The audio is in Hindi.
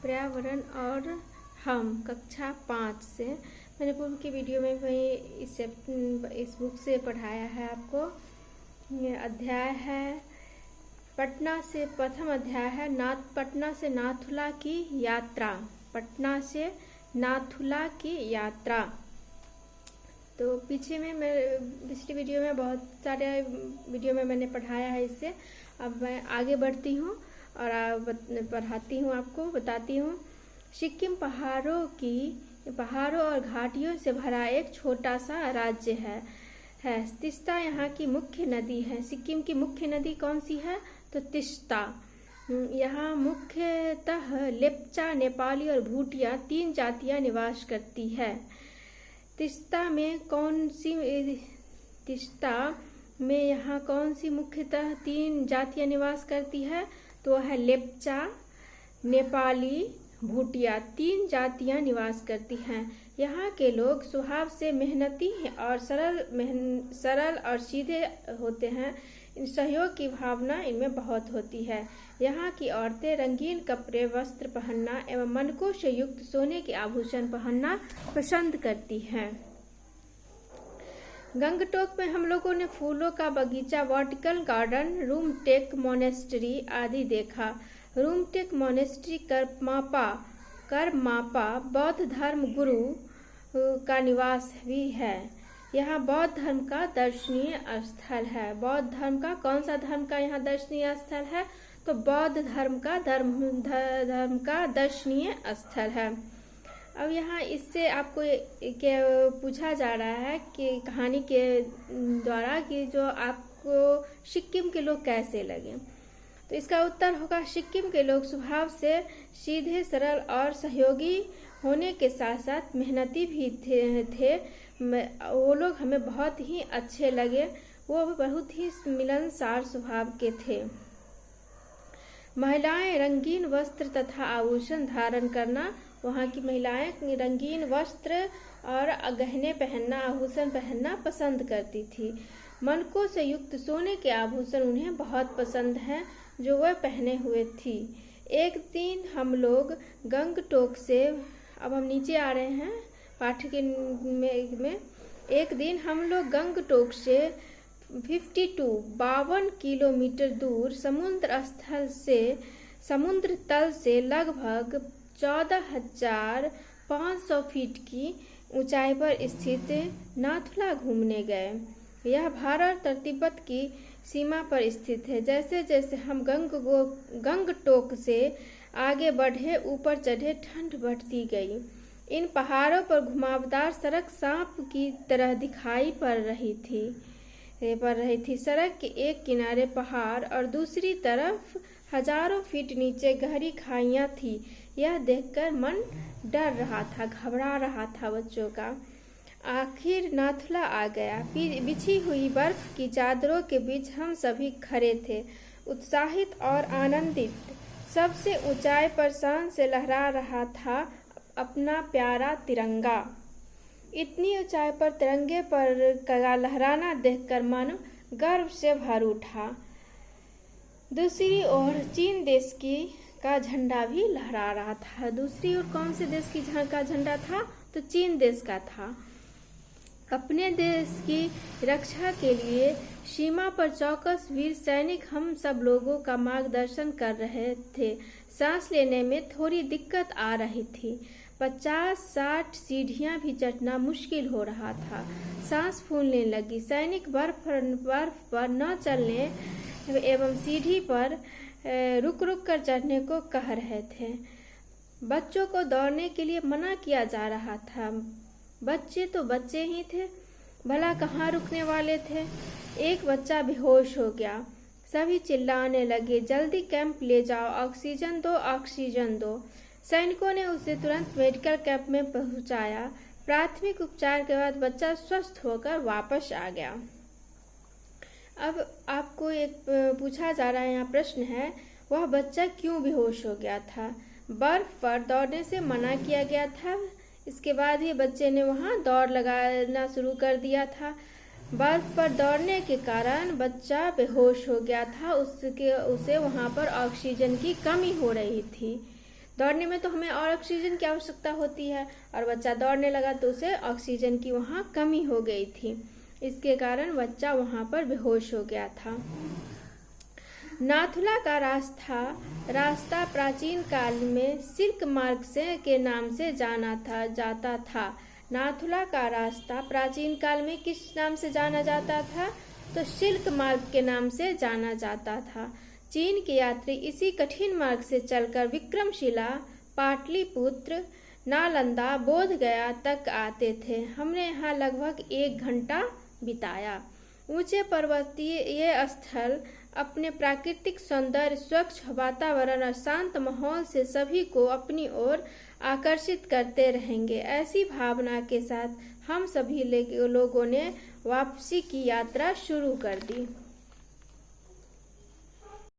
पर्यावरण और हम कक्षा 5 से। मैंने पूर्व की वीडियो में वही इस बुक से पढ़ाया है आपको। ये अध्याय है पटना से, प्रथम अध्याय है पटना से नाथुला की यात्रा। पटना से नाथुला की यात्रा। तो पिछली वीडियो में बहुत सारे वीडियो में मैंने पढ़ाया है इससे। अब मैं आगे बढ़ती हूँ और पढ़ाती हूँ, आपको बताती हूँ। सिक्किम पहाड़ों और घाटियों से भरा एक छोटा सा राज्य है। तीस्ता यहाँ की मुख्य नदी है। सिक्किम की मुख्य नदी कौन सी है? तो तीस्ता। यहाँ मुख्यतः लेप्चा, नेपाली और भूटिया 3 जातियाँ निवास करती है। तीस्ता में यहाँ कौन सी मुख्यतः 3 जातियाँ निवास करती है? तो है लेप्चा, नेपाली, भूटिया 3 जातियाँ निवास करती हैं। यहाँ के लोग स्वभाव से मेहनती और सरल और सीधे होते हैं। सहयोग की भावना इनमें बहुत होती है। यहाँ की औरतें रंगीन कपड़े, वस्त्र पहनना एवं मनकों से युक्त सोने के आभूषण पहनना पसंद करती हैं। गंगटोक में हम लोगों ने फूलों का बगीचा, वर्टिकल गार्डन, रूमटेक मोनेस्ट्री आदि देखा। रूमटेक मोनेस्ट्री करमापा बौद्ध धर्म गुरु का निवास भी है। यहाँ बौद्ध धर्म का दर्शनीय स्थल है। बौद्ध धर्म का कौन सा धर्म का यहाँ दर्शनीय स्थल है? तो बौद्ध धर्म का दर्शनीय स्थल है। अब यहाँ इससे आपको पूछा जा रहा है कि कहानी के द्वारा कि जो आपको सिक्किम के लोग कैसे लगे। तो इसका उत्तर होगा सिक्किम के लोग स्वभाव से सीधे, सरल और सहयोगी होने के साथ साथ मेहनती भी थे। वो लोग हमें बहुत ही अच्छे लगे। वो बहुत ही मिलनसार स्वभाव के थे। महिलाएं रंगीन वस्त्र तथा आभूषण धारण करना, वहाँ की महिलाएं रंगीन वस्त्र और गहने पहनना, आभूषण पहनना पसंद करती थी। मनकों से युक्त सोने के आभूषण उन्हें बहुत पसंद हैं जो वह पहने हुए थी। एक दिन हम लोग गंगटोक से, अब हम नीचे आ रहे हैं पाठ के में। एक दिन हम लोग गंगटोक से 52 किलोमीटर दूर समुद्र तल से लगभग 14,500 फीट की ऊंचाई पर स्थित नाथुला घूमने गए। यह भारत और तिब्बत की सीमा पर स्थित है। जैसे जैसे हम गंगटोक से आगे बढ़े, ऊपर चढ़े, ठंड बढ़ती गई। इन पहाड़ों पर घुमावदार सड़क सांप की तरह दिखाई पड़ रही थी। सड़क के एक किनारे पहाड़ और दूसरी तरफ हजारों फीट नीचे गहरी खाइयां थी। यह देखकर मन डर रहा था, घबरा रहा था बच्चों का। आखिर नाथुला आ गया। बिछी हुई बर्फ की चादरों के बीच हम सभी खड़े थे, उत्साहित और आनंदित। सबसे ऊंचाई पर शान से लहरा रहा था अपना प्यारा तिरंगा। इतनी ऊंचाई पर तिरंगे पर लहराना देखकर मन गर्व से भर उठा। दूसरी ओर चीन देश का झंडा भी लहरा रहा था। दूसरी ओर कौन से देश का झंडा था? तो चीन देश का था। अपने देश की रक्षा के लिए सीमा पर चौकस वीर सैनिक हम सब लोगों का मार्गदर्शन कर रहे थे। सांस लेने में थोड़ी दिक्कत आ रही थी। 50-60 सीढ़ियां भी चढ़ना मुश्किल हो रहा था। सांस फूलने लगी। सैनिक बर्फ पर न चलने एवं सीढ़ी पर रुक कर चढ़ने को कह रहे थे। बच्चों को दौड़ने के लिए मना किया जा रहा था। बच्चे तो बच्चे ही थे, भला कहाँ रुकने वाले थे। एक बच्चा बेहोश हो गया। सभी चिल्लाने लगे, जल्दी कैंप ले जाओ, ऑक्सीजन दो, ऑक्सीजन दो। सैनिकों ने उसे तुरंत मेडिकल कैंप में पहुंचाया। प्राथमिक उपचार के बाद बच्चा स्वस्थ होकर वापस आ गया। अब आपको एक पूछा जा रहा है, यहाँ प्रश्न है, वह बच्चा क्यों बेहोश हो गया था? बर्फ पर दौड़ने से मना किया गया था। इसके बाद ही बच्चे ने वहाँ दौड़ लगाना शुरू कर दिया था। बर्फ पर दौड़ने के कारण बच्चा बेहोश हो गया था। उसे वहाँ पर ऑक्सीजन की कमी हो रही थी। दौड़ने में तो हमें और ऑक्सीजन की आवश्यकता होती है, और बच्चा दौड़ने लगा तो उसे ऑक्सीजन की वहाँ कमी हो गई थी। इसके कारण बच्चा वहाँ पर बेहोश हो गया था। नाथुला का रास्ता प्राचीन काल में सिल्क मार्ग के नाम से जाना जाता था। नाथुला का रास्ता प्राचीन काल में किस नाम से जाना जाता था? तो सिल्क मार्ग के नाम से जाना जाता था। चीन के यात्री इसी कठिन मार्ग से चलकर विक्रमशिला, पाटलिपुत्र, नालंदा, बोधगया तक आते थे। हमने यहाँ लगभग 1 घंटा बिताया। ऊंचे पर्वतीय स्थल अपने प्राकृतिक सौंदर्य, स्वच्छ वातावरण और शांत माहौल से सभी को अपनी ओर आकर्षित करते रहेंगे। ऐसी भावना के साथ हम सभी लोगों ने वापसी की यात्रा शुरू कर दी।